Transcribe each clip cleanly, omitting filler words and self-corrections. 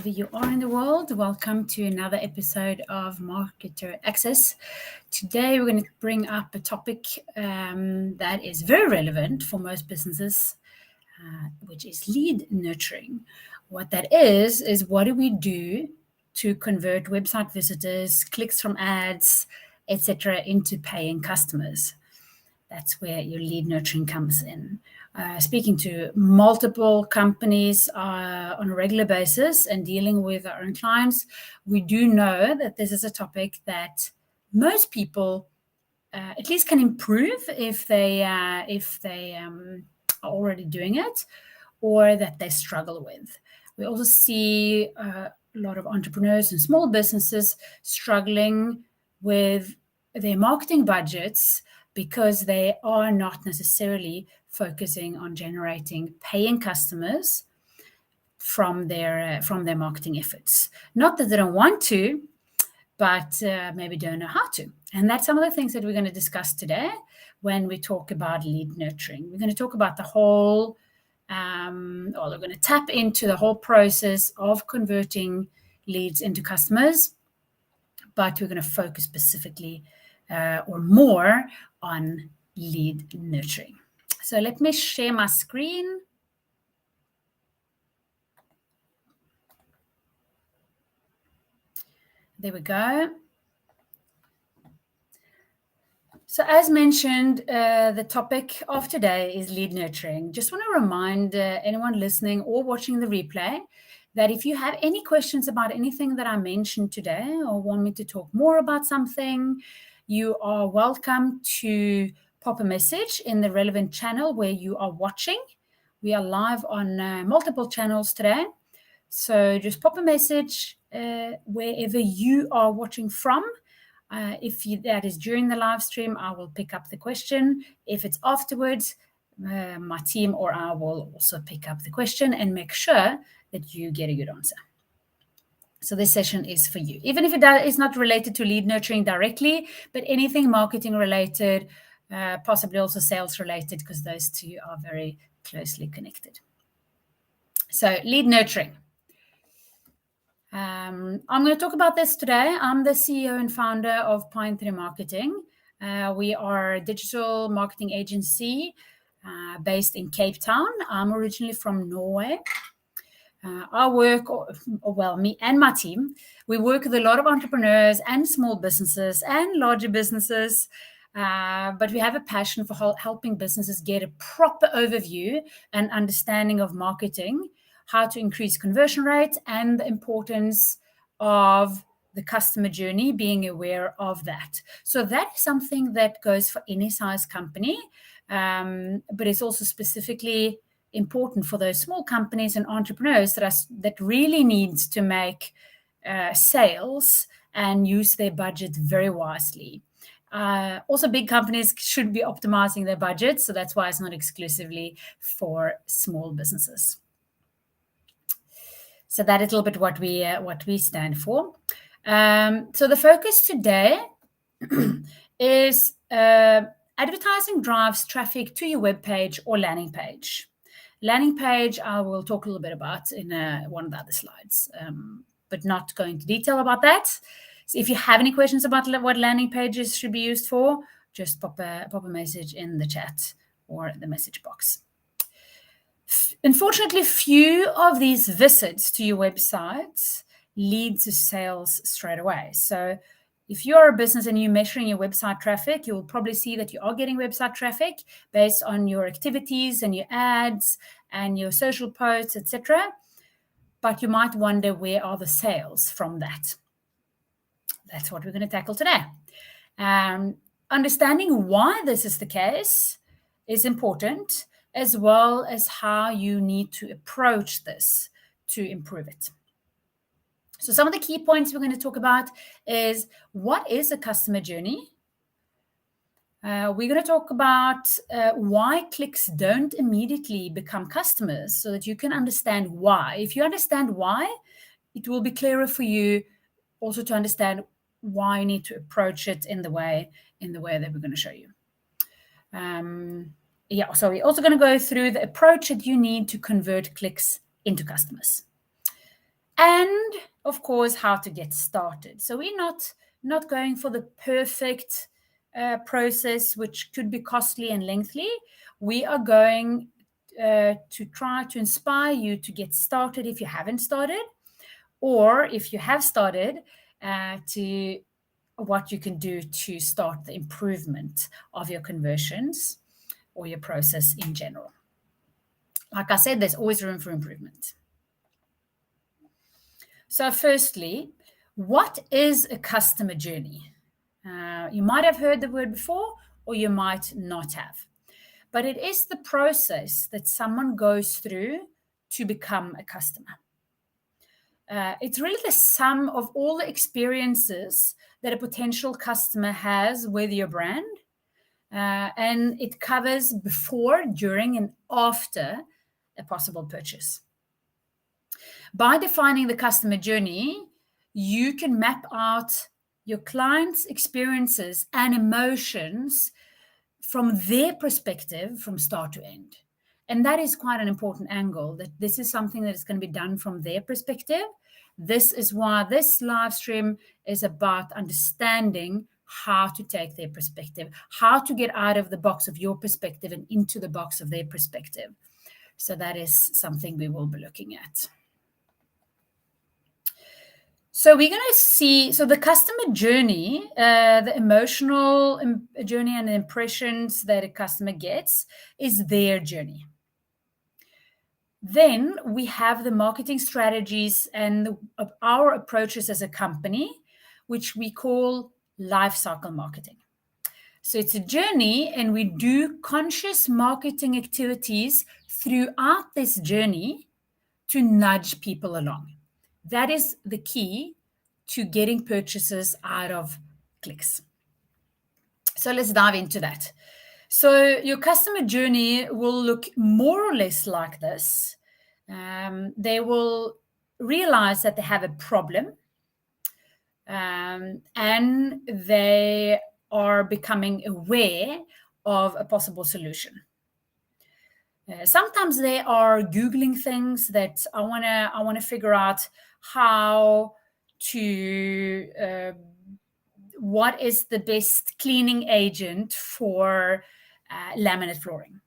wherever you are in the world. Welcome to another episode of Marketer Access. Today, we're going to bring up a topic that is very relevant for most businesses, which is lead nurturing. What that is what do we do to convert website visitors, clicks from ads, etc., into paying customers? That's where your lead nurturing comes in. Speaking to multiple companies on a regular basis and dealing with our own clients, we do know that this is a topic that most people at least can improve if they are already doing it, or that they struggle with. We also see a lot of entrepreneurs and small businesses struggling with their marketing budgets because they are not necessarily focusing on generating paying customers from their marketing efforts. Not that they don't want to, but maybe don't know how to. And that's some of the things that we're going to discuss today when we talk about lead nurturing. We're going to talk about the whole, or we're going to tap into the whole process of converting leads into customers, but we're going to focus specifically or more on lead nurturing. So let me share my screen. There we go. So as mentioned, the topic of today is lead nurturing. Just want to remind anyone listening or watching the replay that if you have any questions about anything that I mentioned today or want me to talk more about something, you are welcome to pop a message in the relevant channel where you are watching. We are live on multiple channels today. So just pop a message wherever you are watching from. That is during the live stream, I will pick up the question. If it's afterwards, my team or I will also pick up the question and make sure that you get a good answer. So this session is for you, even if it is not related to lead nurturing directly, but anything marketing related, possibly also sales related, because those two are very closely connected. So lead nurturing. I'm going to talk about this today. I'm the CEO and founder of Pine Tree Marketing. We are a digital marketing agency based in Cape Town. I'm originally from Norway. I work, me and my team, we work with a lot of entrepreneurs and small businesses and larger businesses, but we have a passion for helping businesses get a proper overview and understanding of marketing, how to increase conversion rates, and the importance of the customer journey, being aware of that. So that is something that goes for any size company, but it's also specifically important for those small companies and entrepreneurs that really needs to make sales and use their budget very wisely. Also, big companies should be optimizing their budgets, so that's why it's not exclusively for small businesses. So that is a little bit what we stand for. So the focus today is advertising drives traffic to your web page or landing page. Landing page, I will talk a little bit about in one of the other slides, but not go into detail about that. So if you have any questions about what landing pages should be used for, just pop a message in the chat or the message box. Unfortunately, few of these visits to your website lead to sales straight away. So if you're a business and you're measuring your website traffic, you'll probably see that you are getting website traffic based on your activities and your ads and your social posts, etc. But you might wonder, where are the sales from that? That's what we're going to tackle today. Understanding why this is the case is important, as well as how you need to approach this to improve it. So some of the key points we're going to talk about is, what is a customer journey? We're going to talk about why clicks don't immediately become customers, so that you can understand why. If you understand why, it will be clearer for you also to understand why you need to approach it in the way that we're going to show you. So we're also going to go through the approach that you need to convert clicks into customers. and of course, how to get started. So we're not going for the perfect process, which could be costly and lengthy. We are going to try to inspire you to get started if you haven't started, or if you have started, to what you can do to start the improvement of your conversions or your process in general. Like I said, there's always room for improvement. So firstly, what is a customer journey? You might have heard the word before, or you might not have. But it is the process that someone goes through to become a customer. It's really the sum of all the experiences that a potential customer has with your brand. And it covers before, during, and after a possible purchase. By defining the customer journey, you can map out your client's experiences and emotions from their perspective from start to end. And that is quite an important angle, that this is something that is going to be done from their perspective. This is why this live stream is about understanding how to take their perspective, how to get out of the box of your perspective and into the box of their perspective. So that is something we will be looking at. So we're going to see, so the customer journey, the emotional journey and the impressions that a customer gets is their journey. Then we have the marketing strategies and our approaches as a company, which we call life cycle marketing. So it's a journey, and we do conscious marketing activities throughout this journey to nudge people along. That is the key to getting purchases out of clicks. So let's dive into that. So your customer journey will look more or less like this. They will realize that they have a problem, and they are becoming aware of a possible solution. Sometimes they are Googling things that I want to figure out how to what is the best cleaning agent for laminate flooring.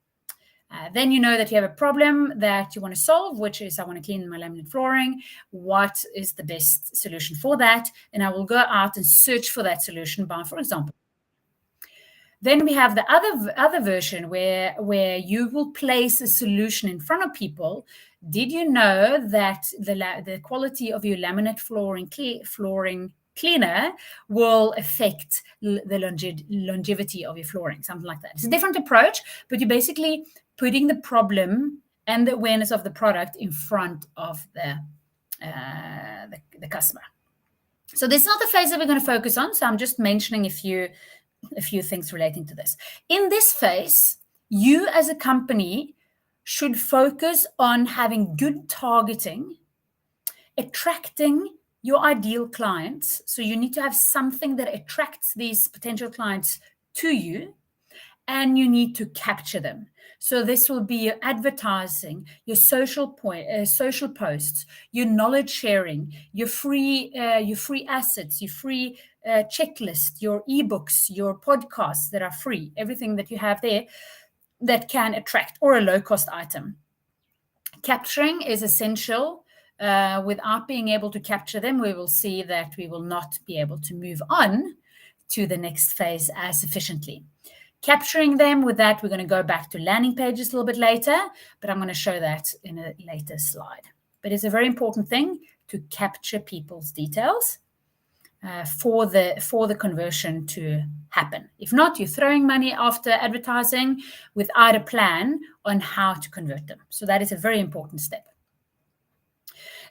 Then you know that you have a problem that you want to solve, which is I want to clean my laminate flooring. What is the best solution for that? And I will go out and search for that solution by, for example. Then we have the other version where you will place a solution in front of people. Did you know that the quality of your laminate flooring cleaner will affect the longevity of your flooring, something like that? It's a different approach, but you're basically putting the problem and the awareness of the product in front of the customer. So this is not the phase that we're going to focus on. So I'm just mentioning a few things relating to this. In this phase, you as a company should focus on having good targeting, attracting your ideal clients. So you need to have something that attracts these potential clients to you, and you need to capture them. So this will be your advertising, your social posts, your knowledge sharing, your free assets, your free checklist, your ebooks, your podcasts that are free, everything that you have there that can attract, or a low-cost item. Capturing is essential. Without being able to capture them, we will see that we will not be able to move on to the next phase as efficiently. Capturing them, with that, we're going to go back to landing pages a little bit later, but I'm going to show that in a later slide. But it's a very important thing to capture people's details for the conversion to happen. If not, you're throwing money after advertising without a plan on how to convert them. So that is a very important step.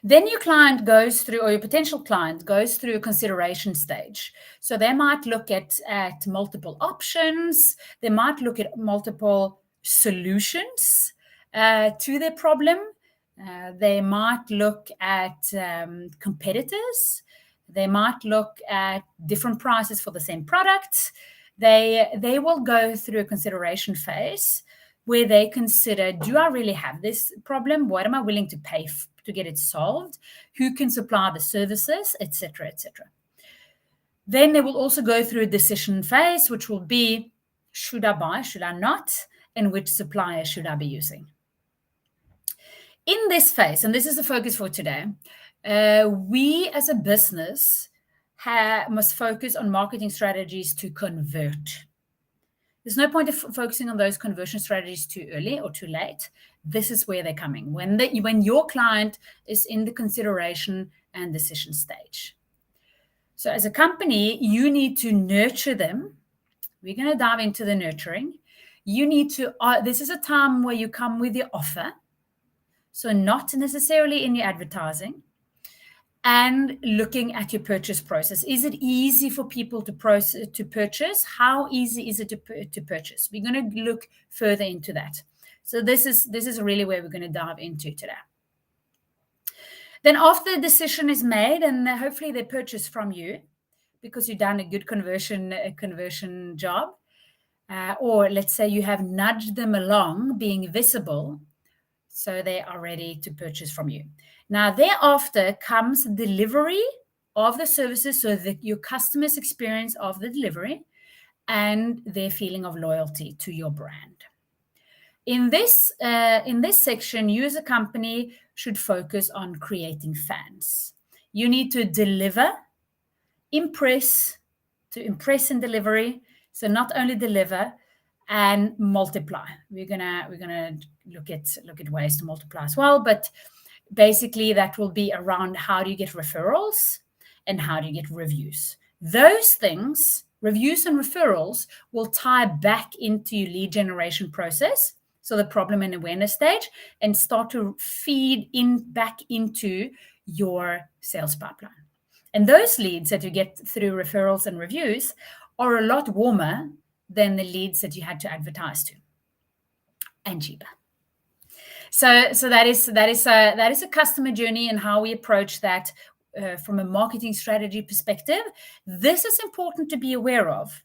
Then your client goes through, or your potential client goes through a consideration stage. So they might look at multiple options. They might look at multiple solutions to their problem. They might look at competitors. They might look at different prices for the same product. They will go through a consideration phase where they consider, do I really have this problem? What am I willing to to get it solved, who can supply the services, etc., etc. Then they will also go through a decision phase, which will be, should I buy, should I not, and which supplier should I be using? In this phase, and this is the focus for today, we as a business must focus on marketing strategies to convert. There's no point of focusing on those conversion strategies too early or too late. This is where they're coming, when your client is in the consideration and decision stage. So as a company, you need to nurture them. We're going to dive into the nurturing. You need to, this is a time where you come with your offer. So not necessarily in your advertising, and looking at your purchase process. Is it easy for people to purchase? How easy is it to purchase? We're going to look further into that. So this is really where we're going to dive into today. Then after the decision is made, and hopefully they purchase from you because you've done a good conversion job, or let's say you have nudged them along, being visible, so they are ready to purchase from you. Now, thereafter comes delivery of the services, so that your customers' experience of the delivery and their feeling of loyalty to your brand. In this section, you as a company should focus on creating fans. You need to deliver, impress in delivery. So not only deliver and multiply. We're gonna look at ways to multiply as well, but basically that will be around how do you get referrals and how do you get reviews. Those things, reviews and referrals, will tie back into your lead generation process, so the problem and awareness stage, and start to feed back into your sales pipeline. And those leads that you get through referrals and reviews are a lot warmer than the leads that you had to advertise to, and cheaper. So that is a customer journey and how we approach that from a marketing strategy perspective. This is important to be aware of,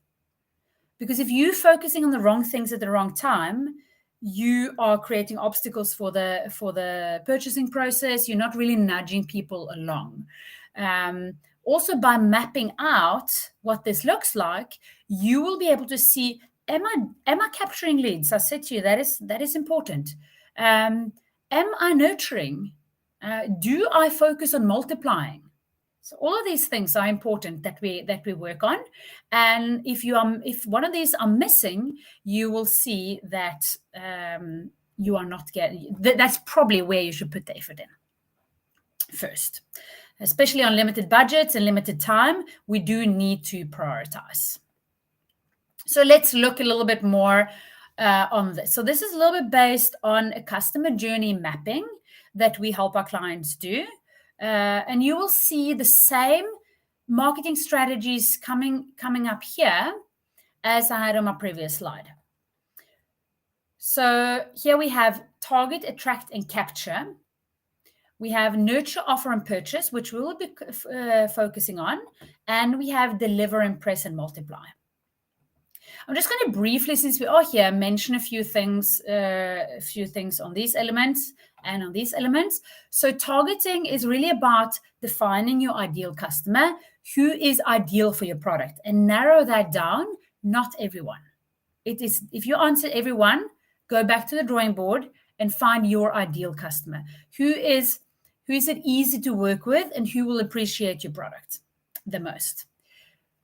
because if you're focusing on the wrong things at the wrong time, you are creating obstacles for the purchasing process. You're not really nudging people along. Also, by mapping out what this looks like, you will be able to see, am I capturing leads? I said to you, that is important. Am I nurturing? Do I focus on multiplying? So all of these things are important that we work on. And if one of these are missing, you will see that you are not getting. That's probably where you should put the effort in first. Especially on limited budgets and limited time, we do need to prioritize. So let's look a little bit more on this. So this is a little bit based on a customer journey mapping that we help our clients do. And you will see the same marketing strategies coming up here as I had on my previous slide. So here we have target, attract, and capture. We have nurture, offer, and purchase, which we will be focusing on. And we have deliver, impress, and multiply. I'm just going to briefly, since we are here, mention a few things on these elements and on these elements. So targeting is really about defining your ideal customer, who is ideal for your product, and narrow that down. Not everyone. It is, if you answer everyone, go back to the drawing board and find your ideal customer. Who is it easy to work with and who will appreciate your product the most?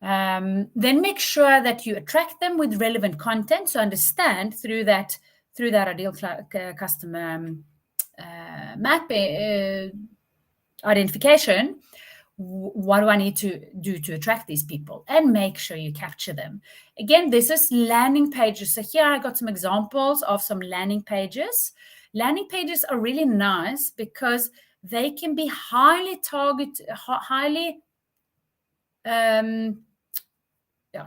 Then make sure that you attract them with relevant content. So understand through that ideal customer map identification, what do I need to do to attract these people, and make sure you capture them. Again, this is landing pages. So here I got some examples of some landing pages. Landing pages are really nice because they can be highly targeted,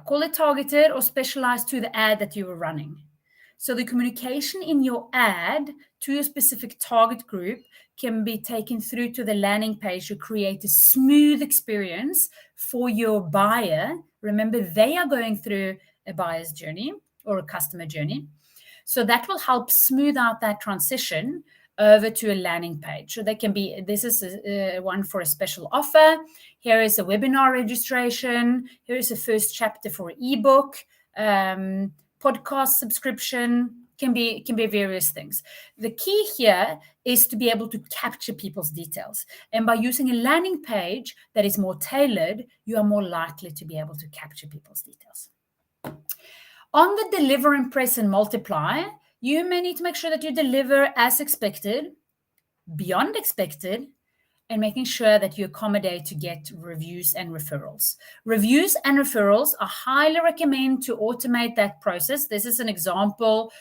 call it targeted or specialized to the ad that you were running. So the communication in your ad to a specific target group can be taken through to the landing page to create a smooth experience for your buyer. Remember, they are going through a buyer's journey or a customer journey. So that will help smooth out that transition over to a landing page. So this is one for a special offer. Here is a webinar registration. Here is a first chapter for an ebook, podcast subscription, can be various things. The key here is to be able to capture people's details. And by using a landing page that is more tailored, you are more likely to be able to capture people's details. On the deliver, impress, and multiply, you may need to make sure that you deliver as expected, beyond expected, and making sure that you accommodate to get reviews and referrals. Reviews and referrals, I highly recommend to automate that process. This is an example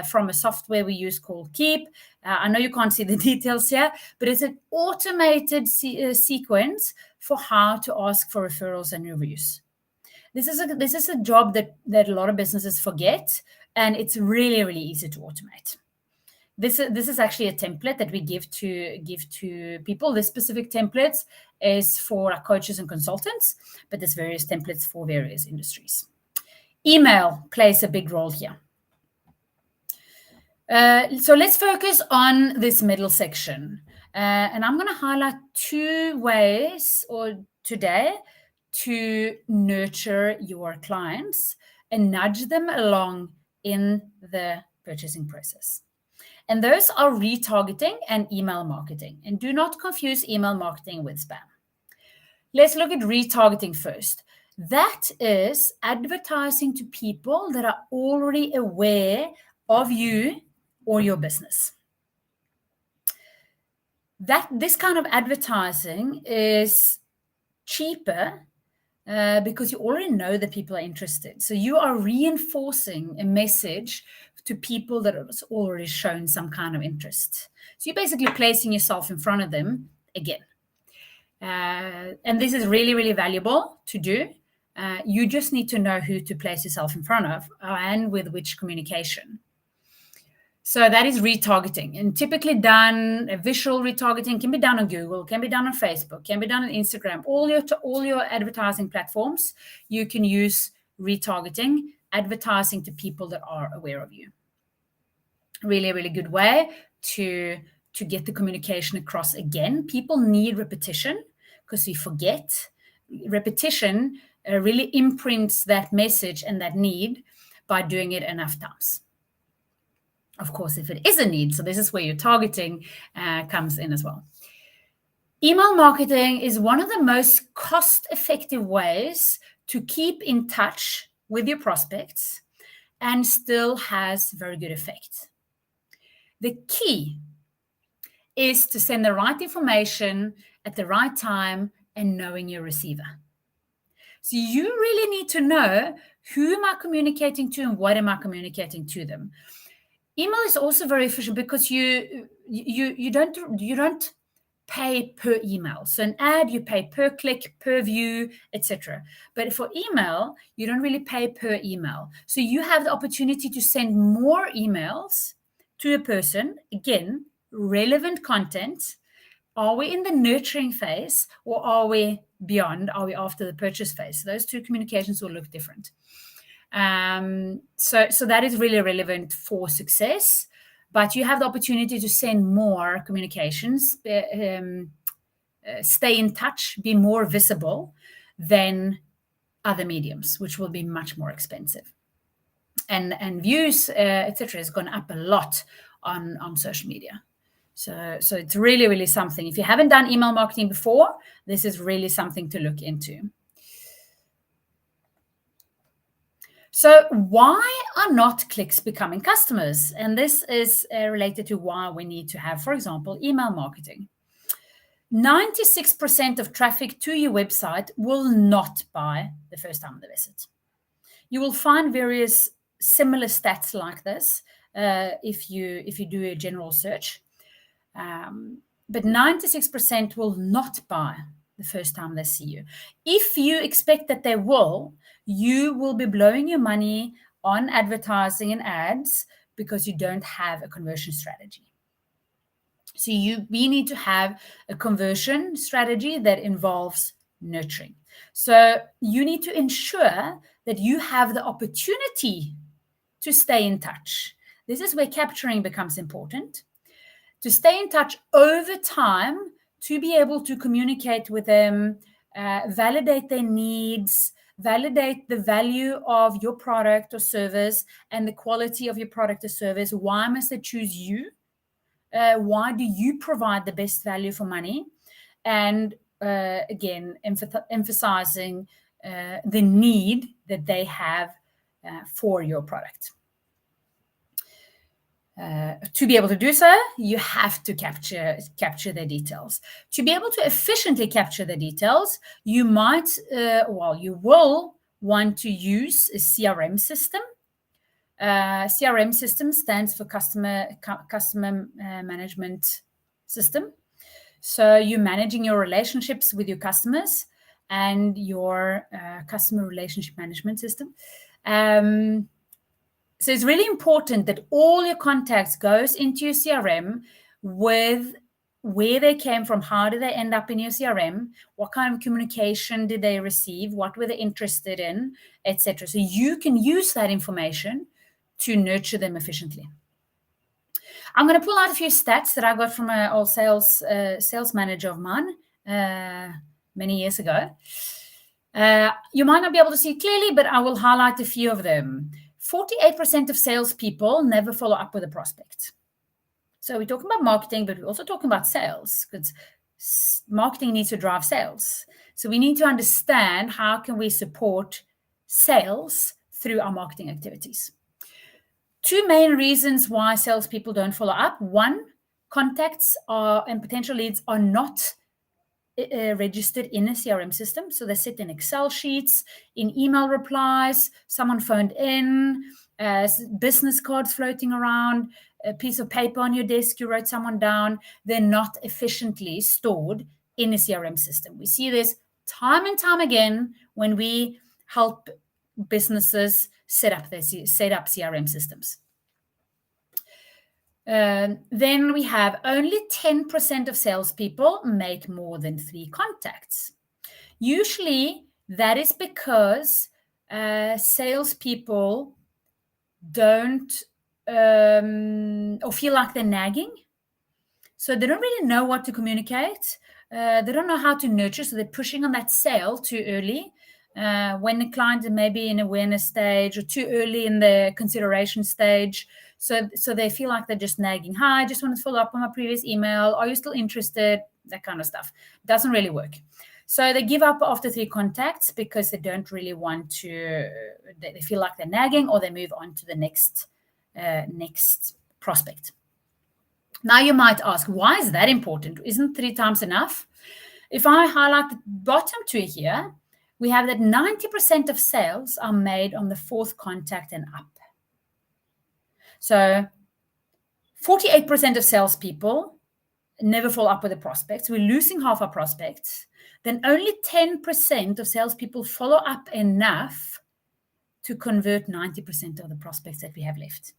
from a software we use called Keep. I know you can't see the details here, but it's an automated sequence for how to ask for referrals and reviews. This is a job that a lot of businesses forget, and it's really, really easy to automate. This is actually a template that we give to people. This specific template is for our coaches and consultants, but there's various templates for various industries. Email plays a big role here. So let's focus on this middle section. And I'm going to highlight 2 ways today to nurture your clients and nudge them along in the purchasing process. And those are retargeting and email marketing. And do not confuse email marketing with spam. Let's look at retargeting first. That is advertising to people that are already aware of you or your business. This kind of advertising is cheaper because you already know that people are interested. So you are reinforcing a message to people that have already shown some kind of interest. So you're basically placing yourself in front of them again. And this is really, really valuable to do. You just need to know who to place yourself in front of and with which communication. So that is retargeting, and typically done, visual retargeting can be done on Google, can be done on Facebook, can be done on Instagram. All your advertising platforms, you can use retargeting, advertising to people that are aware of you. Really, really good way to get the communication across again. People need repetition because we forget. Repetition really imprints that message and that need by doing it enough times. Of course, if it is a need, so this is where your targeting comes in as well. Email marketing is one of the most cost-effective ways to keep in touch with your prospects and still has very good effect. The key is to send the right information at the right time and knowing your receiver. So you really need to know who am I communicating to and what am I communicating to them. Email is also very efficient because you don't pay per email. So an ad, you pay per click, per view, etc. But for email, you don't really pay per email. So you have the opportunity to send more emails to a person. Again, relevant content. Are we in the nurturing phase or are we beyond? Are we after the purchase phase? Those 2 communications will look different. So that is really relevant for success, but you have the opportunity to send more communications, stay in touch, be more visible than other mediums, which will be much more expensive. And views, etc., has gone up a lot on social media. So it's really, really something. If you haven't done email marketing before, this is really something to look into. So why are not clicks becoming customers? And this is related to why we need to have, for example, email marketing. 96% of traffic to your website will not buy the first time they visit. You will find various similar stats like this if you do a general search. But 96% will not buy the first time they see you. If you expect that they will, you will be blowing your money on advertising and ads because you don't have a conversion strategy. So we need to have a conversion strategy that involves nurturing. So you need to ensure that you have the opportunity to stay in touch. This is where capturing becomes important. to stay in touch over time, to be able to communicate with them, validate their needs, validate the value of your product or service and the quality of your product or service. Why must they choose you? Why do you provide the best value for money? And again, emphasizing the need that they have for your product. To be able to do so, you have to capture the details. To be able to efficiently capture the details, you might, you will want to use a CRM system. CRM system stands for customer management system. So you're managing your relationships with your customers and your customer relationship management system. So it's really important that all your contacts goes into your CRM with where they came from, how did they end up in your CRM, what kind of communication did they receive, what were they interested in, etc. So you can use that information to nurture them efficiently. I'm going to pull out a few stats that I got from an old sales manager of mine many years ago. You might not be able to see clearly, but I will highlight a few of them. 48% of salespeople never follow up with a prospect. So we're talking about marketing, but we're also talking about sales, because marketing needs to drive sales. So we need to understand how can we support sales through our marketing activities. Two main reasons why salespeople don't follow up. One, contacts and potential leads are not registered in a CRM system. So they sit in Excel sheets, in email replies, someone phoned in, business cards floating around, a piece of paper on your desk, you wrote someone down. They're not efficiently stored in a CRM system. We see this time and time again when we help businesses set up CRM systems. Then we have only 10% of salespeople make more than 3 contacts. Usually that is because salespeople don't or feel like they're nagging. So they don't really know what to communicate. They don't know how to nurture. So they're pushing on that sale too early. When the client is maybe in awareness stage or too early in the consideration stage. So they feel like they're just nagging. Hi, I just want to follow up on my previous email. Are you still interested? That kind of stuff. Doesn't really work. So they give up after 3 contacts because they don't really want to, they feel like they're nagging, or they move on to the next prospect. Now you might ask, why is that important? Isn't 3 times enough? If I highlight the bottom 2 here, we have that 90% of sales are made on the 4th contact and up. So 48% of salespeople never follow up with the prospects. We're losing half our prospects. Then only 10% of salespeople follow up enough to convert 90% of the prospects that we have left.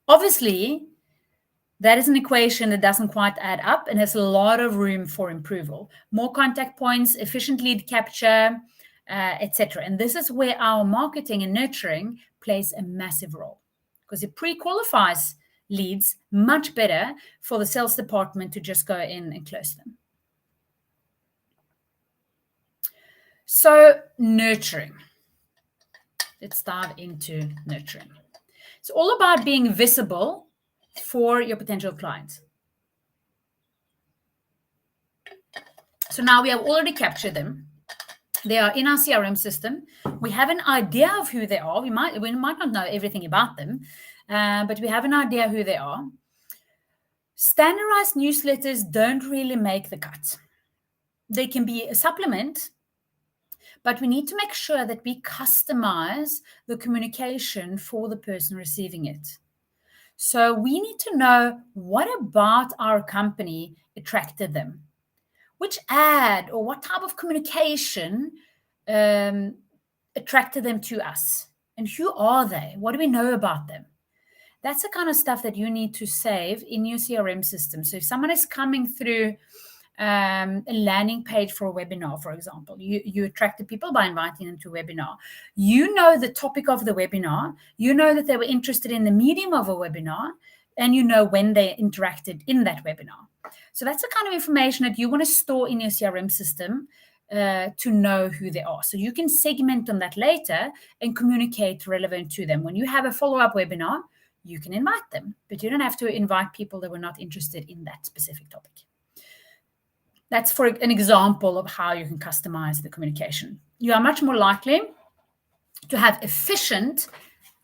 Obviously, that is an equation that doesn't quite add up and has a lot of room for improvement. More contact points, efficient lead capture, etc. And this is where our marketing and nurturing plays a massive role, because it pre-qualifies leads much better for the sales department to just go in and close them. So nurturing. Let's dive into nurturing. It's all about being visible for your potential clients. So now we have already captured them. They are in our CRM system. We have an idea of who they are. We might not know everything about them, but we have an idea who they are. Standardized newsletters don't really make the cut. They can be a supplement, but we need to make sure that we customize the communication for the person receiving it. So we need to know what about our company attracted them. Which ad or what type of communication attracted them to us? And who are they? What do we know about them? That's the kind of stuff that you need to save in your CRM system. So if someone is coming through a landing page for a webinar, for example, you attracted people by inviting them to a webinar. You know the topic of the webinar. You know that they were interested in the medium of a webinar. and you know when they interacted in that webinar. So that's the kind of information that you want to store in your CRM system to know who they are. So you can segment on that later and communicate relevant to them. When you have a follow-up webinar, you can invite them, but you don't have to invite people that were not interested in that specific topic. That's for an example of how you can customize the communication. You are much more likely to have efficient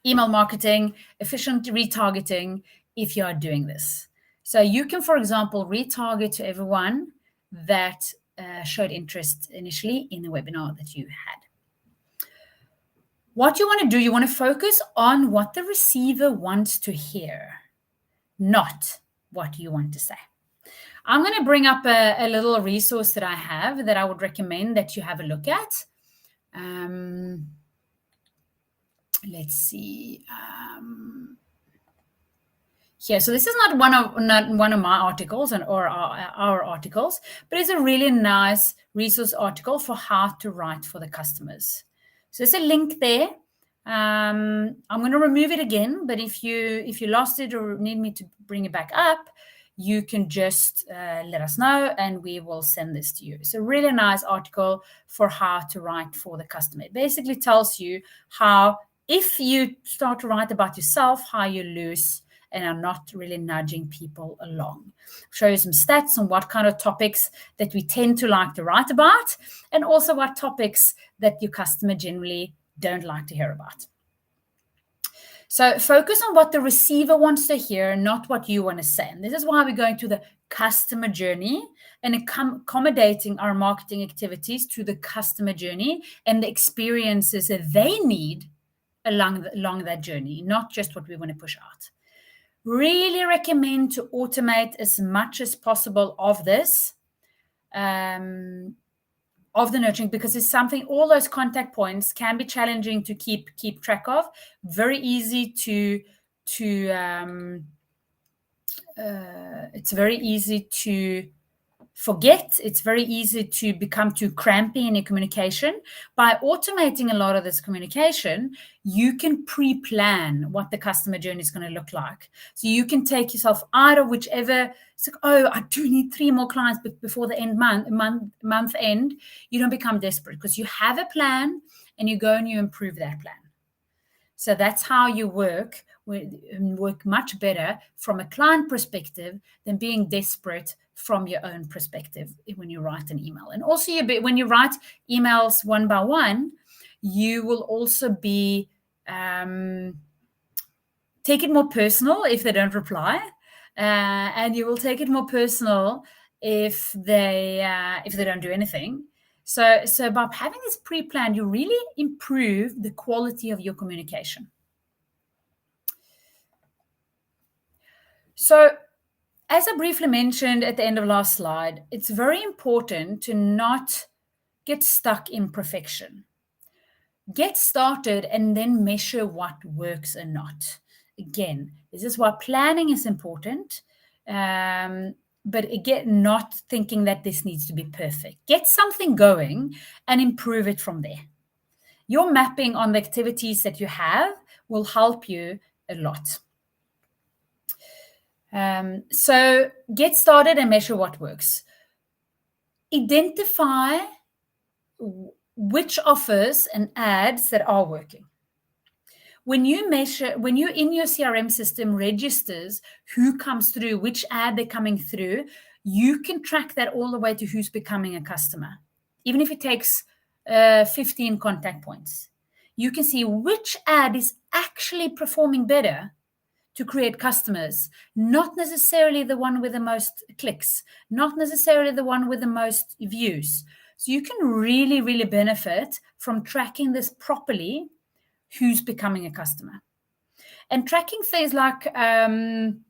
email marketing, efficient retargeting if you are doing this. So you can, for example, retarget to everyone that showed interest initially in the webinar that you had. What you want to do, you want to focus on what the receiver wants to hear, not what you want to say. I'm going to bring up a little resource that I have that I would recommend that you have a look at. Let's see. Here, so this is not one of my articles or our articles, but it's a really nice resource article for how to write for the customers. So there's a link there. I'm going to remove it again, but if you lost it or need me to bring it back up, you can just let us know and we will send this to you. It's a really nice article for how to write for the customer. It basically tells you how, if you start to write about yourself, how you lose and are not really nudging people along. Show you some stats on what kind of topics that we tend to like to write about, and also what topics that your customer generally don't like to hear about. So focus on what the receiver wants to hear, not what you want to say. And this is why we're going to the customer journey and accommodating our marketing activities to the customer journey and the experiences that they need along that journey, not just what we want to push out. Really recommend to automate as much as possible of this, of the nurturing, because it's something, all those contact points can be challenging to keep track of. Very easy it's very easy to forget. It's very easy to become too crampy in your communication. By automating a lot of this communication, you can pre-plan what the customer journey is going to look like. So you can take yourself out of whichever, it's like, oh, I do need 3 more clients before the month end. You don't become desperate because you have a plan and you go and you improve that plan. So that's how you work much better from a client perspective than being desperate from your own perspective when you write an email. And also when you write emails one by one, you will also be take it more personal if they don't reply, and you will take it more personal if they don't do anything. So by having this pre-planned, you really improve the quality of your communication. So as I briefly mentioned at the end of last slide, it's very important to not get stuck in perfection. Get started and then measure what works and not. Again, this is why planning is important. But again, not thinking that this needs to be perfect. Get something going and improve it from there. Your mapping on the activities that you have will help you a lot. So get started and measure what works. Identify which offers and ads that are working. When you in your CRM system registers who comes through, which ad they're coming through, you can track that all the way to who's becoming a customer. Even if it takes 15 contact points, you can see which ad is actually performing better to create customers, not necessarily the one with the most clicks, not necessarily the one with the most views. So you can really, really benefit from tracking this properly, who's becoming a customer. And tracking things like some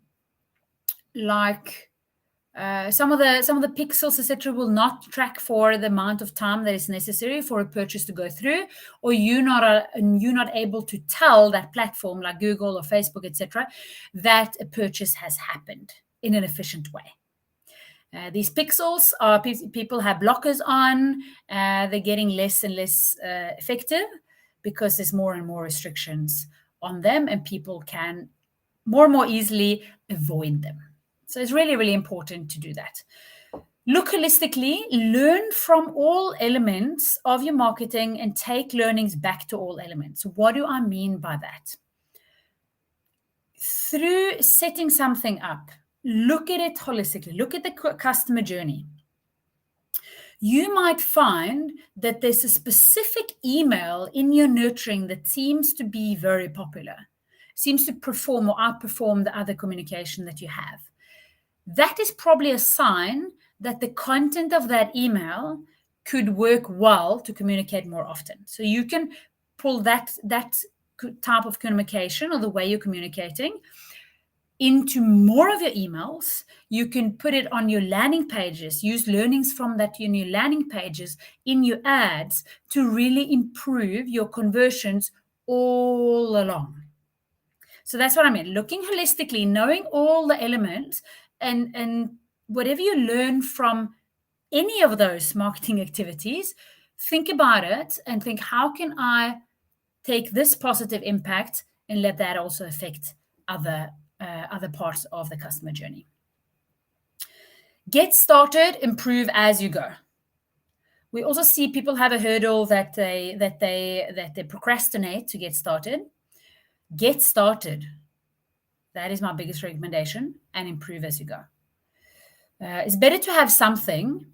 of the pixels, etc., will not track for the amount of time that is necessary for a purchase to go through, or you're not able to tell that platform like Google or Facebook, etc., that a purchase has happened in an efficient way. These pixels are people have blockers on. They're getting less and less effective because there's more and more restrictions on them, and people can more and more easily avoid them. So it's really, really important to do that. Look holistically, learn from all elements of your marketing and take learnings back to all elements. What do I mean by that? Through setting something up, look at it holistically, look at the customer journey. You might find that there's a specific email in your nurturing that seems to be very popular, seems to perform or outperform the other communication that you have. That is probably a sign that the content of that email could work well to communicate more often. So you can pull that type of communication or the way you're communicating into more of your emails. You can put it on your landing pages, use learnings from that in your landing pages, in your ads, to really improve your conversions all along. So that's what I mean. Looking holistically, knowing all the elements, and whatever you learn from any of those marketing activities, think about it and think, how can I take this positive impact and let that also affect other parts of the customer journey. Get started, improve as you go. We also see people have a hurdle that they procrastinate to get started. Get started. That is my biggest recommendation, and improve as you go. It's better to have something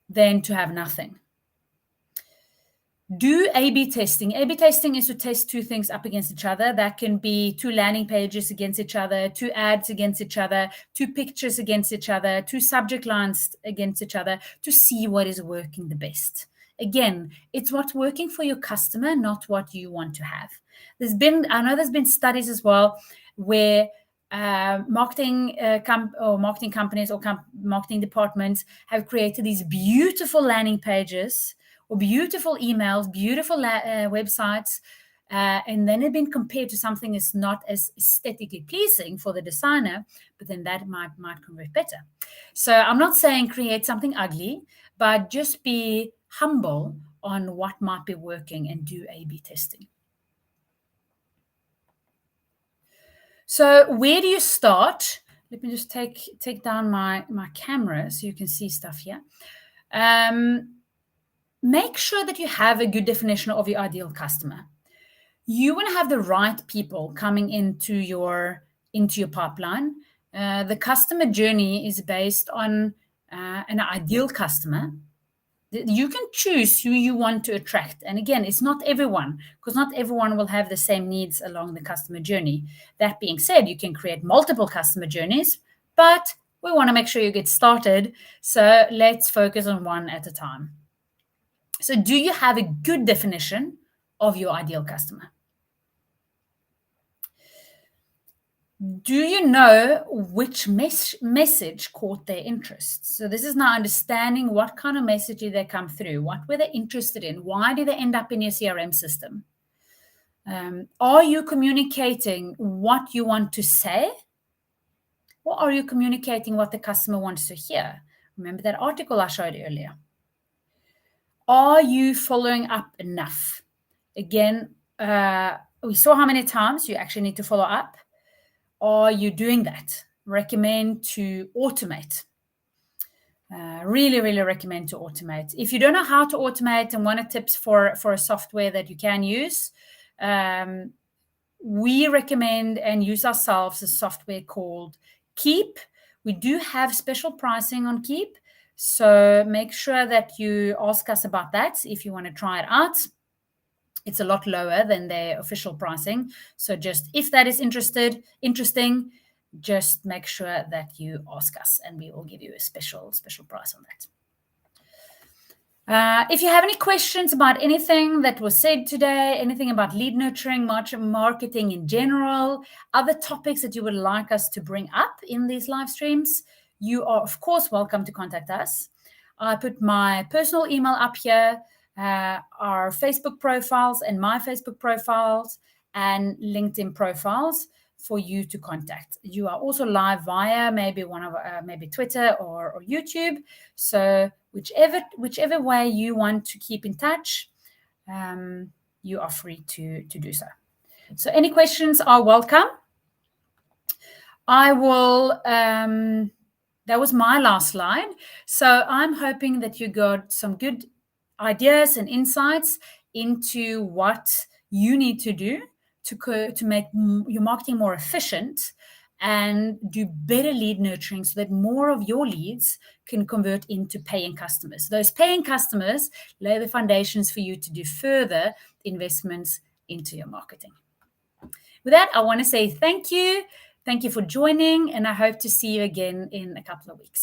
than to have nothing. Do A/B testing. A/B testing is to test two things up against each other. That can be two landing pages against each other, two ads against each other, two pictures against each other, two subject lines against each other, to see what is working the best. Again, it's what's working for your customer, not what you want to have. I know there's been studies as well where marketing companies or marketing departments have created these beautiful landing pages or beautiful emails, beautiful websites, and then they've been compared to something that's not as aesthetically pleasing for the designer, but then that might convert better. So I'm not saying create something ugly, but just be humble on what might be working and do A/B testing. So where do you start? Let me just take down my camera so you can see stuff here. Make sure that you have a good definition of your ideal customer. You want to have the right people coming into your pipeline. The customer journey is based on an ideal customer. You can choose who you want to attract. And again, it's not everyone, because not everyone will have the same needs along the customer journey. That being said, you can create multiple customer journeys, but we want to make sure you get started. So let's focus on one at a time. So do you have a good definition of your ideal customer? Do you know which message caught their interest? So this is now understanding what kind of message did they come through? What were they interested in? Why did they end up in your CRM system? Are you communicating what you want to say? Or are you communicating what the customer wants to hear? Remember that article I showed earlier. Are you following up enough? Again, we saw how many times you actually need to follow up. Are you doing that? Recommend to automate. Really, really recommend to automate. If you don't know how to automate and want tips for a software that you can use, we recommend and use ourselves a software called Keap. We do have special pricing on Keap, so make sure that you ask us about that if you want to try it out. It's a lot lower than their official pricing. So just if that is interesting, just make sure that you ask us and we will give you a special price on that. If you have any questions about anything that was said today, anything about lead nurturing, marketing in general, other topics that you would like us to bring up in these live streams, you are, of course, welcome to contact us. I put my personal email up here, our Facebook profiles and my Facebook profiles and LinkedIn profiles for you to contact. You are also live via maybe maybe Twitter or YouTube. So whichever way you want to keep in touch, you are free to do so. So any questions are welcome. I will. That was my last slide. So I'm hoping that you got some good ideas and insights into what you need to do to make your marketing more efficient and do better lead nurturing so that more of your leads can convert into paying customers. Those paying customers lay the foundations for you to do further investments into your marketing. With that, I want to say thank you. Thank you for joining, and I hope to see you again in a couple of weeks.